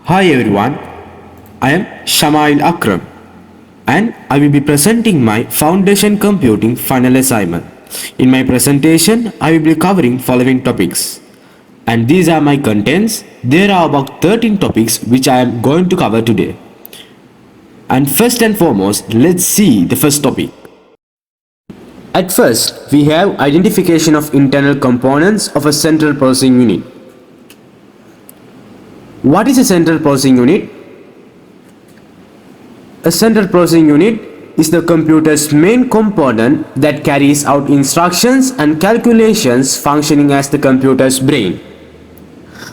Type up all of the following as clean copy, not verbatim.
Hi everyone, I am Shamayil Akram and I will be presenting my foundation computing final assignment. In my presentation, I will be covering following topics. And these are my contents. There are about 13 topics which I am going to cover today. And first and foremost, let's see the first topic. At first, we have identification of internal components of a central processing unit. What is a central processing unit? A central processing unit is the computer's main component that carries out instructions and calculations functioning as the computer's brain.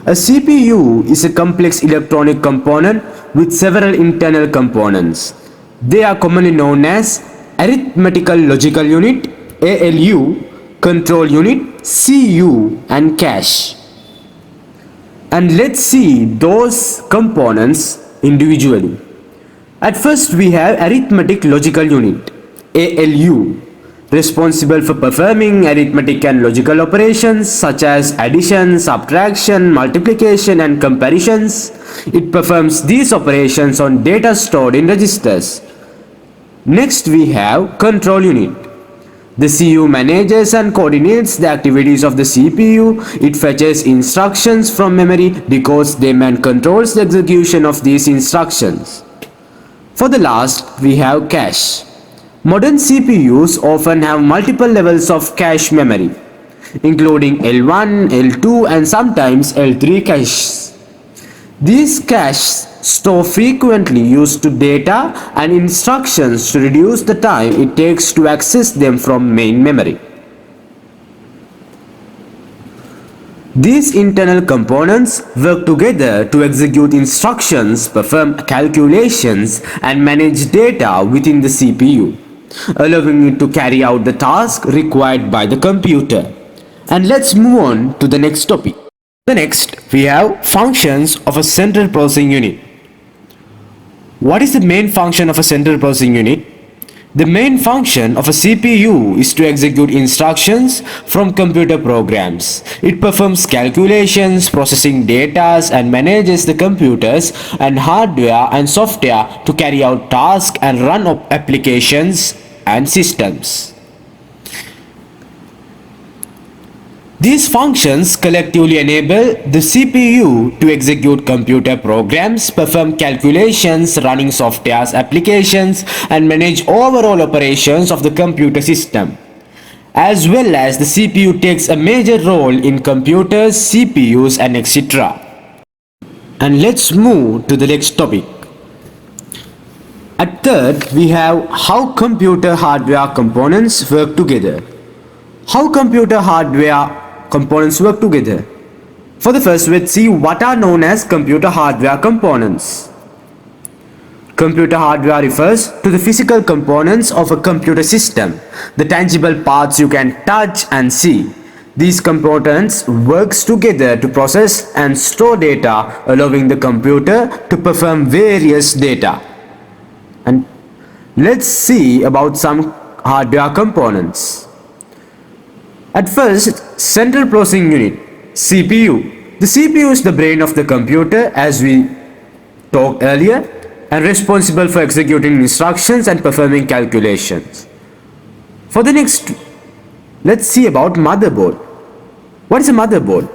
A CPU is a complex electronic component with several internal components. They are commonly known as arithmetical logical unit, ALU, control unit, CU, and cache. And let's see those components individually. At first we have arithmetic logical unit, ALU, responsible for performing arithmetic and logical operations such as addition, subtraction, multiplication and comparisons. It performs these operations on data stored in registers. Next we have control unit. The CU manages and coordinates the activities of the CPU. It fetches instructions from memory, decodes them and controls the execution of these instructions. For the last, we have cache. Modern CPUs often have multiple levels of cache memory, including L1, L2 and sometimes L3 caches. These caches store frequently used data and instructions to reduce the time it takes to access them from main memory. These internal components work together to execute instructions, perform calculations, and manage data within the CPU, allowing it to carry out the task required by the computer. And let's move on to the next topic. The next, we have functions of a central processing unit. What is the main function of a central processing unit? The main function of a CPU is to execute instructions from computer programs. It performs calculations, processing data, and manages the computers and hardware and software to carry out tasks and run applications and systems. These functions collectively enable the CPU to execute computer programs, perform calculations, running software applications, and manage overall operations of the computer system. As well as the CPU takes a major role in computers, CPUs, and etc. And let's move to the next topic. At third, we have how computer hardware components work together. How computer hardware components work together. For the first, let's see what are known as computer hardware components. Computer hardware refers to the physical components of a computer system, the tangible parts you can touch and see. These components works together to process and store data, allowing the computer to perform various data. And let's see about some hardware components. At first, central processing unit, CPU. The CPU is the brain of the computer as we talked earlier and responsible for executing instructions and performing calculations. For the next, let's see about motherboard. What is a motherboard?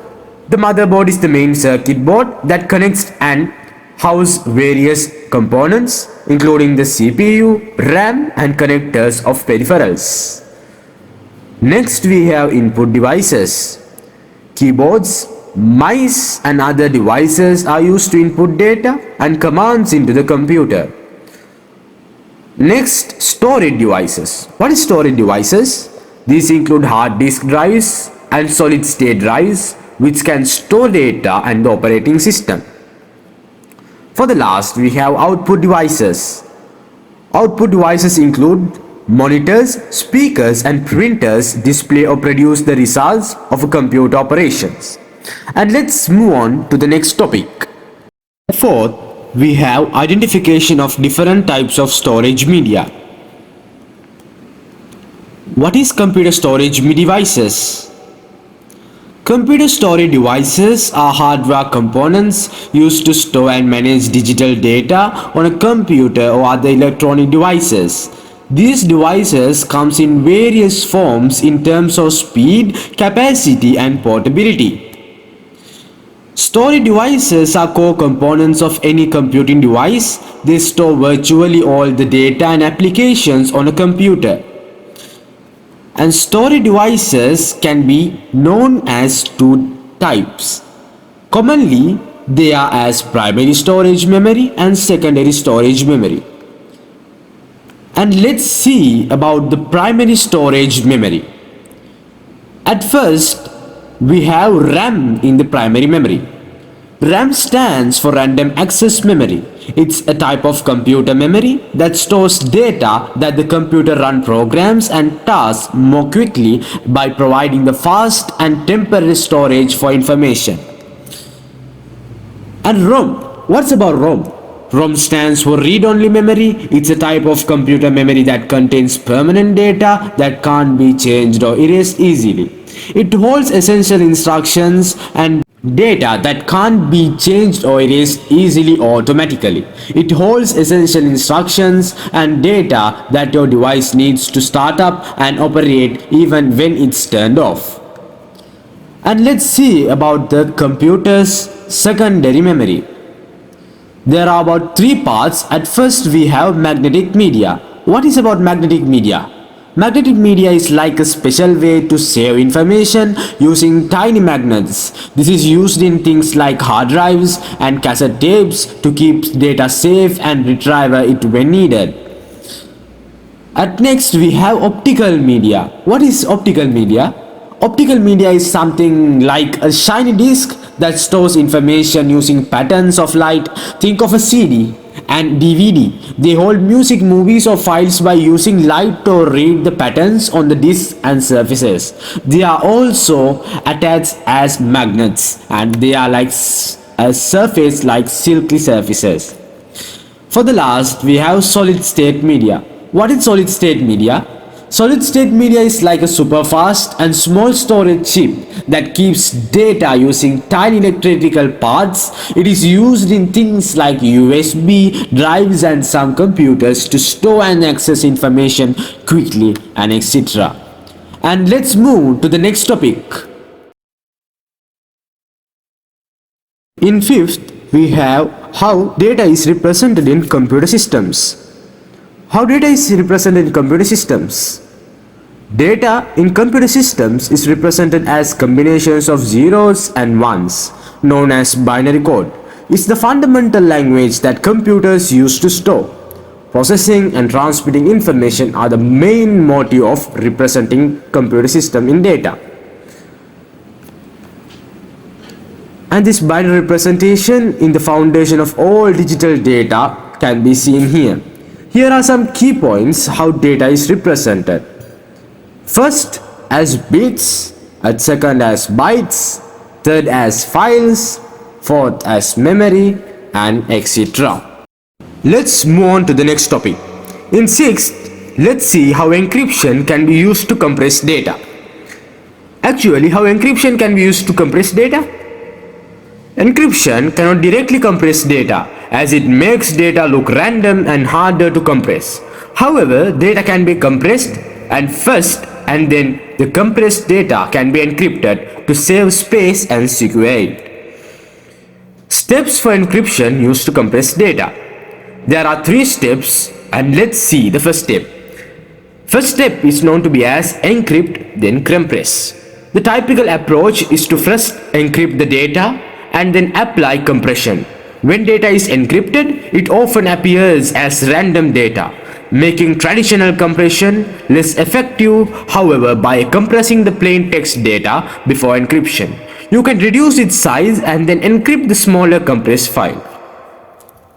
The motherboard is the main circuit board that connects and houses various components including the CPU, RAM and connectors of peripherals. Next we have input devices. Keyboards, mice and other devices are used to input data and commands into the computer. Next, storage devices. What is storage devices? These include hard disk drives and solid state drives which can store data and the operating system. For the last, we have output devices. Output devices include monitors, speakers and printers display or produce the results of a computer operations. And let's move on to the next topic. Fourth, we have identification of different types of storage media. What is computer storage devices? Computer storage devices are hardware components used to store and manage digital data on a computer or other electronic devices. These devices comes in various forms in terms of speed, capacity and portability. Storage devices are core components of any computing device. They store virtually all the data and applications on a computer. And storage devices can be known as two types. Commonly, they are as primary storage memory and secondary storage memory. And let's see about the primary storage memory. At first, we have RAM in the primary memory. RAM stands for random access memory. It's a type of computer memory that stores data that the computer run programs and tasks more quickly by providing the fast and temporary storage for information. And ROM. What's about ROM? ROM stands for read-only memory. It's a type of computer memory that contains permanent data that can't be changed or erased easily. It holds essential instructions and data that can't be changed or erased easily or automatically. It holds essential instructions and data that your device needs to start up and operate even when it's turned off. And let's see about the computer's secondary memory. There are about three parts. At first we have magnetic media. What is about magnetic media? Magnetic media is like a special way to save information using tiny magnets. This is used in things like hard drives and cassette tapes to keep data safe and retrieve it when needed. At next we have optical media. What is optical media? Optical media is something like a shiny disc that stores information using patterns of light. Think of a CD and DVD. They hold music, movies or files by using light to read the patterns on the disc and surfaces. They are also attached as magnets and they are like a surface like silky surfaces. For the last we have solid state media. What is solid state media? Solid state media is like a super fast and small storage chip that keeps data using tiny electrical parts. It is used in things like USB drives and some computers to store and access information quickly and etc. And let's move to the next topic. In fifth, we have how data is represented in computer systems. How data is represented in computer systems? Data in computer systems is represented as combinations of zeros and ones, known as binary code. It's the fundamental language that computers use to store. Processing and transmitting information are the main motive of representing computer system in data. And this binary representation in the foundation of all digital data can be seen here. Here are some key points how data is represented. First as bits, at second as bytes, third as files, fourth as memory and etc. Let's move on to the next topic. In sixth, let's see how encryption can be used to compress data. Actually, how encryption can be used to compress data? Encryption cannot directly compress data as it makes data look random and harder to compress. However, data can be compressed and first and then the compressed data can be encrypted to save space and secure it. Steps for encryption used to compress data. There are 3 steps and let's see the first step. First step is known to be as encrypt then compress. The typical approach is to first encrypt the data and then apply compression. When data is encrypted, it often appears as random data, making traditional compression less effective. However, by compressing the plain text data before encryption, you can reduce its size and then encrypt the smaller compressed file.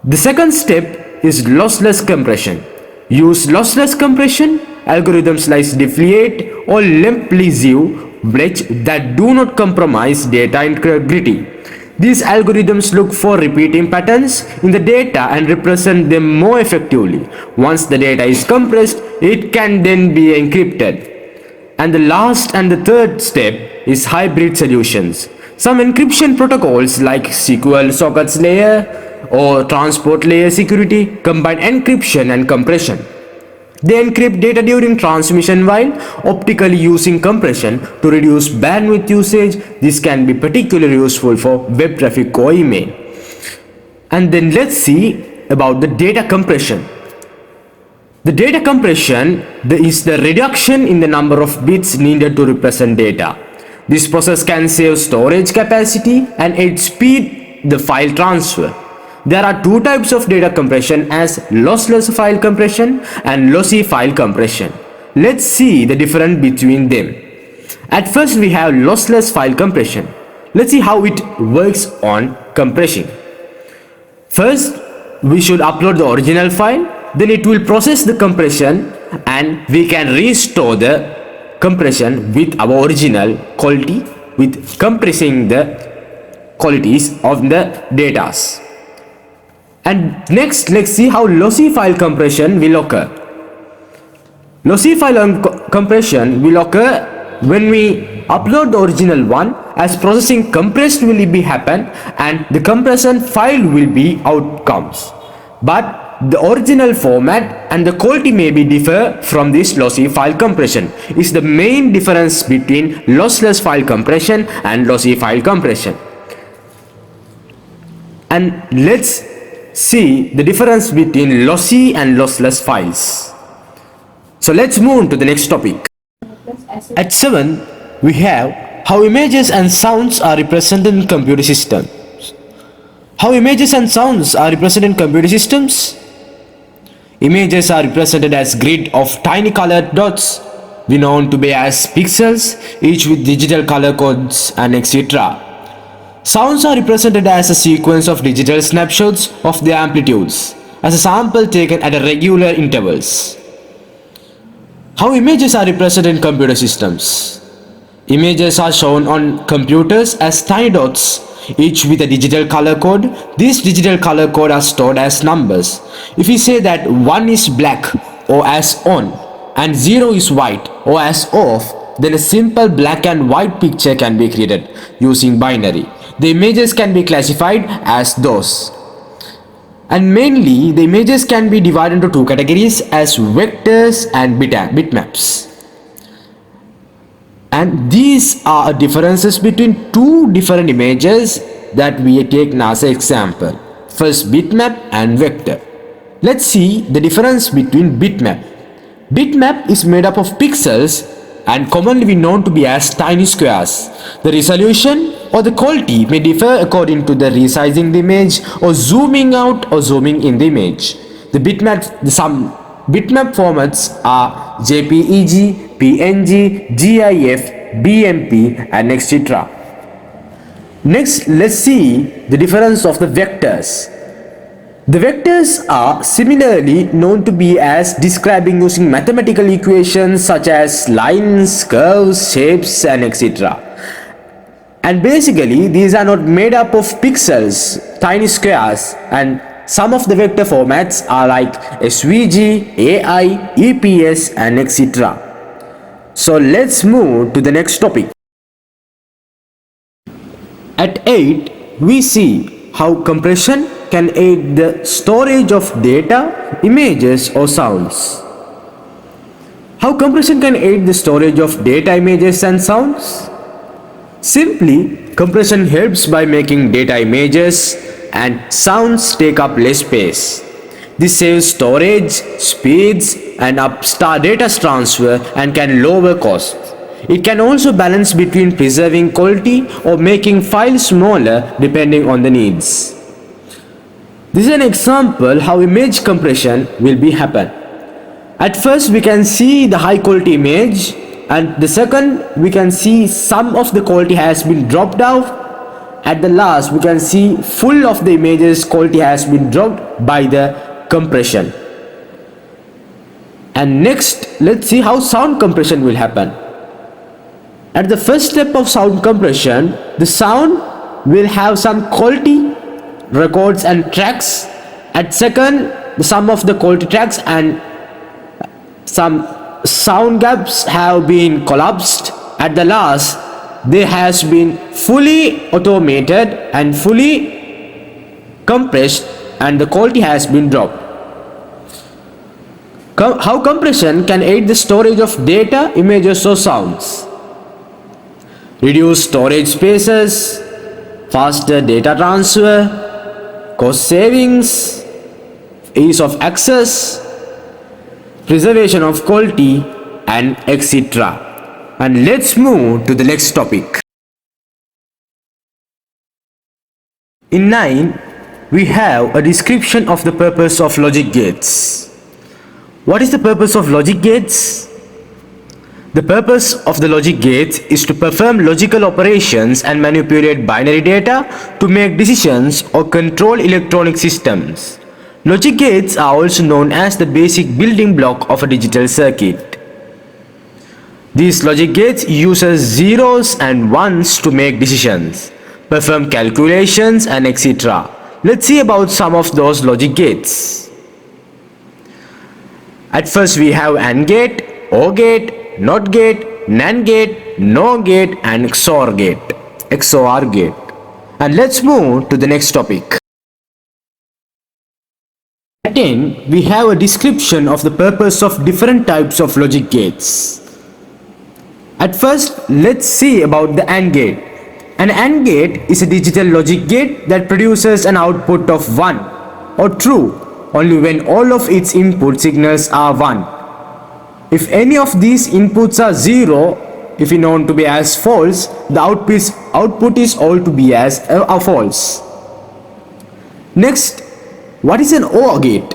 The second step is lossless compression. Use lossless compression algorithms like deflate or limp-leave bridge that do not compromise data integrity. These algorithms look for repeating patterns in the data and represent them more effectively. Once the data is compressed, it can then be encrypted. And the last and the third step is hybrid solutions. Some encryption protocols like SQL sockets layer or transport layer security combine encryption and compression. They encrypt data during transmission while optically using compression to reduce bandwidth usage. This can be particularly useful for web traffic or email. And then let's see about the data compression. The data compression is the reduction in the number of bits needed to represent data. This process can save storage capacity and aid speed the file transfer. There are two types of data compression as lossless file compression and lossy file compression. Let's see the difference between them. At first we have lossless file compression. Let's see how it works on compressing. First, we should upload the original file, then it will process the compression and we can restore the compression with our original quality with compressing the qualities of the data. And next, let's see how lossy file compression will occur. Lossy file compression will occur when we upload the original one, as processing compressed will be happen and the compression file will be outcomes. But the original format and the quality may be differ from this lossy file compression. Is the main difference between lossless file compression and lossy file compression. And let's see the difference between lossy and lossless files. So let's move on to the next topic. At 7, we have how images and sounds are represented in computer systems. How images and sounds are represented in computer systems? Images are represented as grid of tiny colored dots, we known to be as pixels, each with digital color codes and etc. Sounds are represented as a sequence of digital snapshots of their amplitudes, as a sample taken at regular intervals. How images are represented in computer systems? Images are shown on computers as tiny dots, each with a digital color code. These digital color code are stored as numbers. If we say that 1 is black or as on and 0 is white or as off, then a simple black and white picture can be created using binary. The images can be classified as those. And mainly the images can be divided into two categories as vectors and bitmaps. And these are differences between two different images that we take as an example. First, bitmap and vector. Let's see the difference between bitmap. Bitmap is made up of pixels and commonly known to be as tiny squares. The resolution or the quality may differ according to the resizing the image or zooming out or zooming in the image. Some bitmap formats are JPEG, PNG, GIF, BMP and etc. Next, let's see the difference of the vectors. The vectors are similarly known to be as describing using mathematical equations such as lines, curves, shapes and etc. And basically these are not made up of pixels, tiny squares, and some of the vector formats are like SVG, AI, EPS and etc. So let's move to the next topic. At 8, we see how compression can aid the storage of data, images or sounds. How compression can aid the storage of data, images and sounds? Simply, compression helps by making data, images and sounds take up less space. This saves storage, speeds and data transfer and can lower costs. It can also balance between preserving quality or making files smaller depending on the needs. This is an example how image compression will be happen. At first we can see the high quality image, and the second we can see some of the quality has been dropped out. At the last we can see full of the images quality has been dropped by the compression. And next let's see how sound compression will happen. At the first step of sound compression, the sound will have some quality records and tracks. At second, the sum of the quality tracks and some sound gaps have been collapsed. At the last, they has been fully automated and fully compressed, and the quality has been dropped. How compression can aid the storage of data, images or sounds. Reduce storage spaces, faster data transfer, cost savings, ease of access, preservation of quality, and etc. And let's move to the next topic. In 9, we have a description of the purpose of logic gates. What is the purpose of logic gates? The purpose of the logic gates is to perform logical operations and manipulate binary data to make decisions or control electronic systems. Logic gates are also known as the basic building block of a digital circuit. These logic gates uses zeros and ones to make decisions, perform calculations and etc. Let's see about some of those logic gates. At first we have AND gate, OR gate, NOT gate, NAND gate, NOR gate and XOR gate. And let's move to the next topic. At 10, we have a description of the purpose of different types of logic gates. At first, let's see about the AND gate. An AND gate is a digital logic gate that produces an output of 1 or true only when all of its input signals are 1. If any of these inputs are 0, if known to be as false, the output is all to be as a false. Next, what is an OR gate?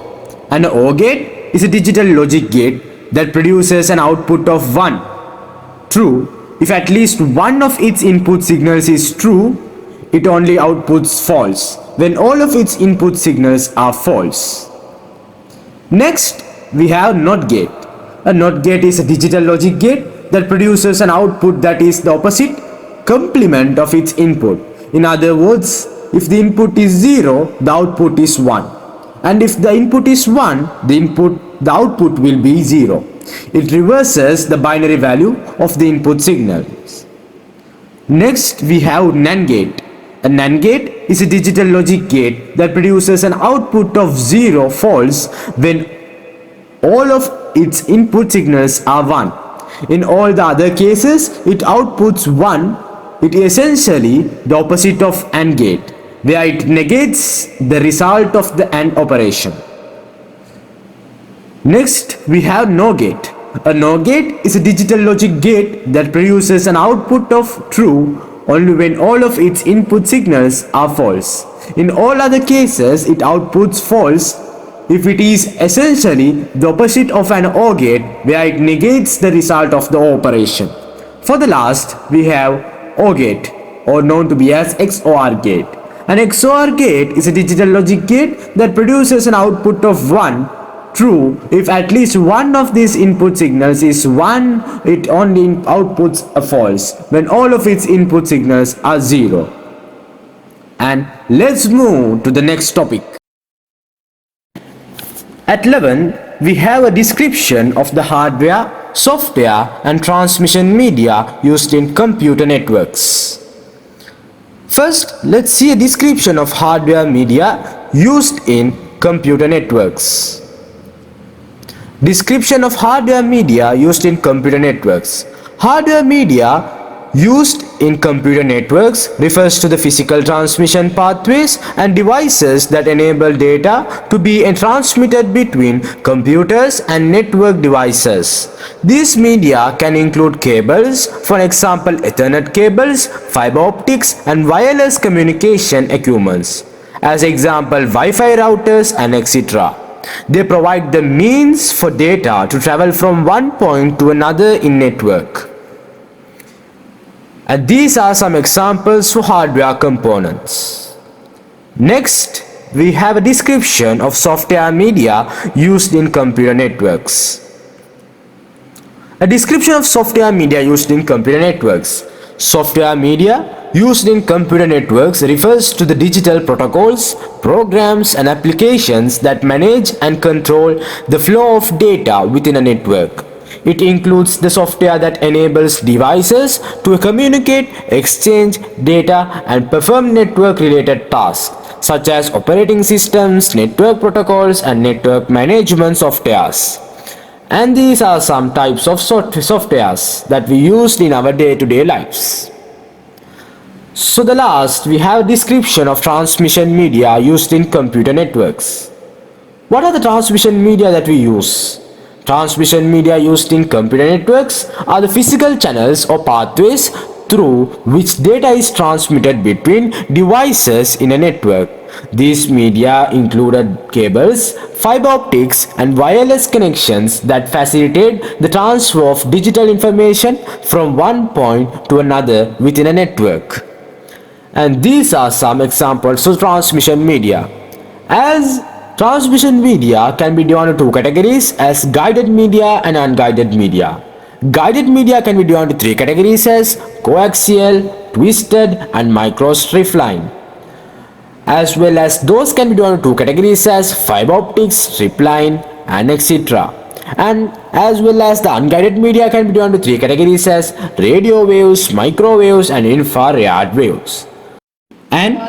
An OR gate is a digital logic gate that produces an output of 1, true, if at least one of its input signals is true. It only outputs false when all of its input signals are false. Next, we have NOT gate. A NOT gate is a digital logic gate that produces an output that is the opposite complement of its input. In other words, if the input is 0, the output is 1. And if the input is 1, the output will be 0. It reverses the binary value of the input signals. Next, we have NAND gate. A NAND gate is a digital logic gate that produces an output of 0 false when all of its input signals are 1. In all the other cases, it outputs 1. It is essentially the opposite of AND gate, where it negates the result of the AND operation. Next, we have NOR gate. A NOR gate is a digital logic gate that produces an output of true only when all of its input signals are false. In all other cases, it outputs false if it is essentially the opposite of an OR gate, where it negates the result of the operation. For the last, we have OR gate, or known to be as XOR gate. An XOR gate is a digital logic gate that produces an output of 1, true, if at least one of these input signals is 1, it only outputs a false when all of its input signals are 0. And let's move to the next topic. At 11, we have a description of the hardware, software and transmission media used in computer networks. First, let's see a description of hardware media used in computer networks. Description of hardware media used in computer networks. Hardware media used in computer networks refers to the physical transmission pathways and devices that enable data to be transmitted between computers and network devices. These media can include cables, for example Ethernet cables, fiber optics and wireless communication equipments, as example Wi-Fi routers and etc. They provide the means for data to travel from one point to another in network. And these are some examples for hardware components. Next, we have a description of software media used in computer networks. A description of software media used in computer networks. Software media used in computer networks refers to the digital protocols, programs and applications that manage and control the flow of data within a network. It includes the software that enables devices to communicate, exchange data, and perform network-related tasks, such as operating systems, network protocols, and network management softwares. And these are some types of softwares that we use in our day-to-day lives. So the last, we have a description of transmission media used in computer networks. What are the transmission media that we use? Transmission media used in computer networks are the physical channels or pathways through which data is transmitted between devices in a network. These media included cables, fiber optics, and wireless connections that facilitate the transfer of digital information from one point to another within a network. And these are some examples of transmission media. As transmission media can be divided into two categories as guided media and unguided media. Guided media can be divided into three categories as coaxial, twisted, and microstrip line. As well as those can be divided into two categories as fiber optics, strip line, and etc. And as well as the unguided media can be divided into three categories as radio waves, microwaves, and infrared waves. And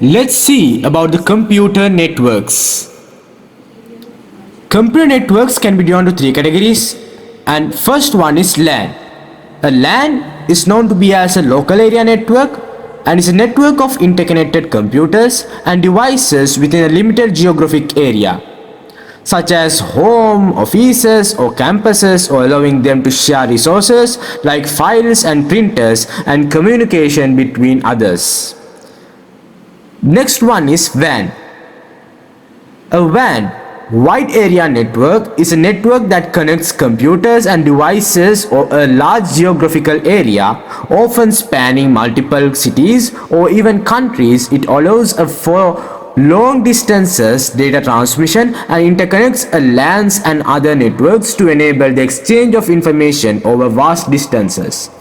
let's see about the computer networks. Computer networks can be divided into three categories, and first one is LAN. A LAN is known to be as a local area network and is a network of interconnected computers and devices within a limited geographic area, such as home, offices, or campuses, or allowing them to share resources like files and printers and communication between others. Next one is WAN. A WAN, wide area network, is a network that connects computers and devices over a large geographical area, often spanning multiple cities or even countries. It allows for long distances data transmission and interconnects LANs and other networks to enable the exchange of information over vast distances.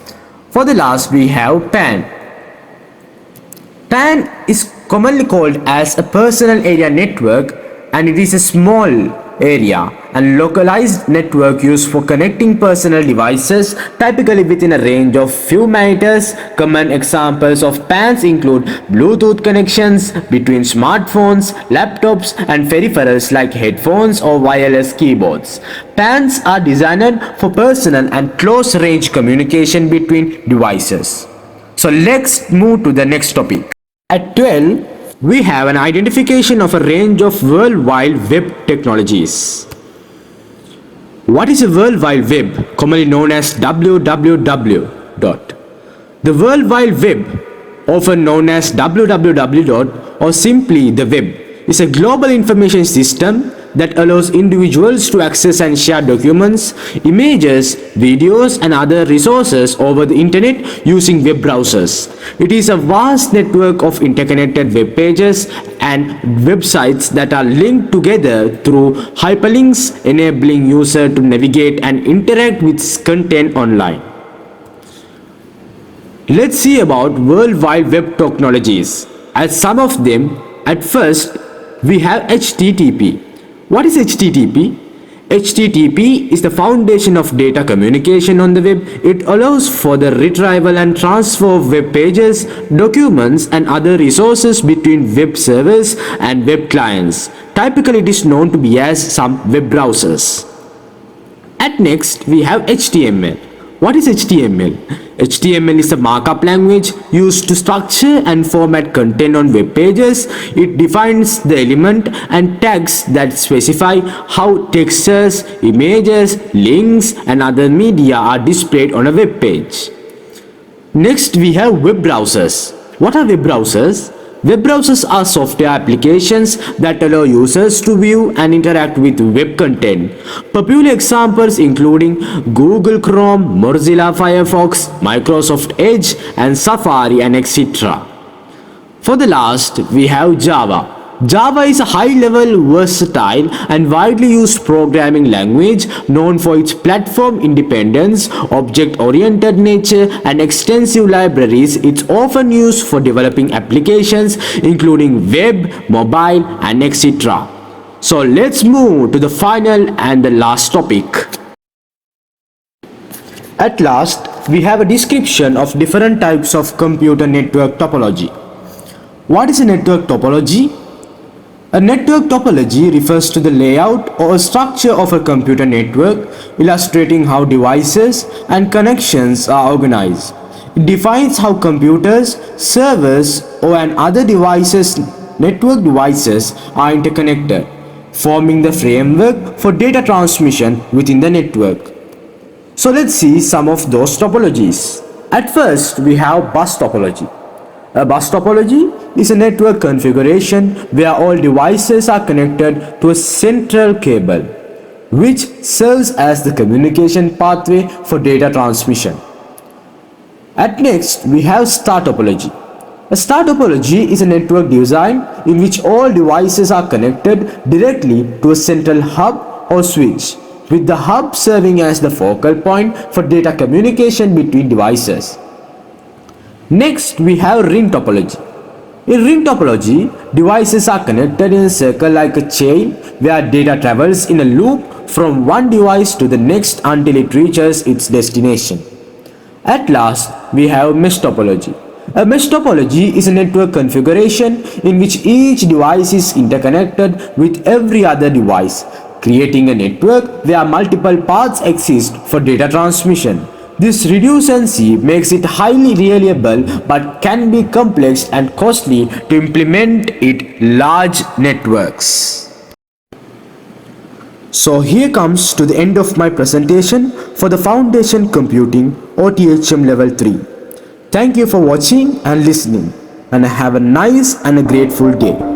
For the last, we have PAN. PAN is commonly called as a personal area network, and it is a small area and localized network used for connecting personal devices, typically within a range of few meters. Common examples of PANs include Bluetooth connections between smartphones, laptops, and peripherals like headphones or wireless keyboards. PANs are designed for personal and close-range communication between devices. So let's move to the next topic. At 12, we have an identification of a range of World Wide Web technologies. What is a World Wide Web, commonly known as www. The World Wide Web, often known as www. Or simply the web, is a global information system that allows individuals to access and share documents, images, videos, and other resources over the internet using web browsers. It is a vast network of interconnected web pages and websites that are linked together through hyperlinks, enabling users to navigate and interact with content online. Let's see about World Wide Web technologies. As some of them, at first, we have HTTP. What is HTTP? HTTP is the foundation of data communication on the web. It allows for the retrieval and transfer of web pages, documents, and other resources between web servers and web clients. Typically, it is known to be as some web browsers. At next, we have HTML. What is HTML? HTML is a markup language used to structure and format content on web pages. It defines the element and tags that specify how textures, images, links, and other media are displayed on a web page. Next, we have web browsers. What are web browsers? Web browsers are software applications that allow users to view and interact with web content. Popular examples including Google Chrome, Mozilla Firefox, Microsoft Edge, and Safari, and etc. For the last, we have Java. Java is a high-level, versatile, and widely used programming language known for its platform independence, object-oriented nature, and extensive libraries. It's often used for developing applications including web, mobile, and etc. So let's move to the final and the last topic. At last, we have a description of different types of computer network topology. What is a network topology? A network topology refers to the layout or structure of a computer network, illustrating how devices and connections are organized. It defines how computers, servers, and other devices, network devices, are interconnected, forming the framework for data transmission within the network. So let's see some of those topologies. At first, we have bus topology. A bus topology is a network configuration where all devices are connected to a central cable, which serves as the communication pathway for data transmission. At next, we have star topology. A star topology is a network design in which all devices are connected directly to a central hub or switch, with the hub serving as the focal point for data communication between devices. Next, we have ring topology. In ring topology, devices are connected in a circle like a chain where data travels in a loop from one device to the next until it reaches its destination. At last, we have mesh topology. A mesh topology is a network configuration in which each device is interconnected with every other device, creating a network where multiple paths exist for data transmission. This redundancy makes it highly reliable but can be complex and costly to implement it large networks. So here comes to the end of my presentation for the Foundation Computing or THM Level 3. Thank you for watching and listening, and have a nice and a grateful day.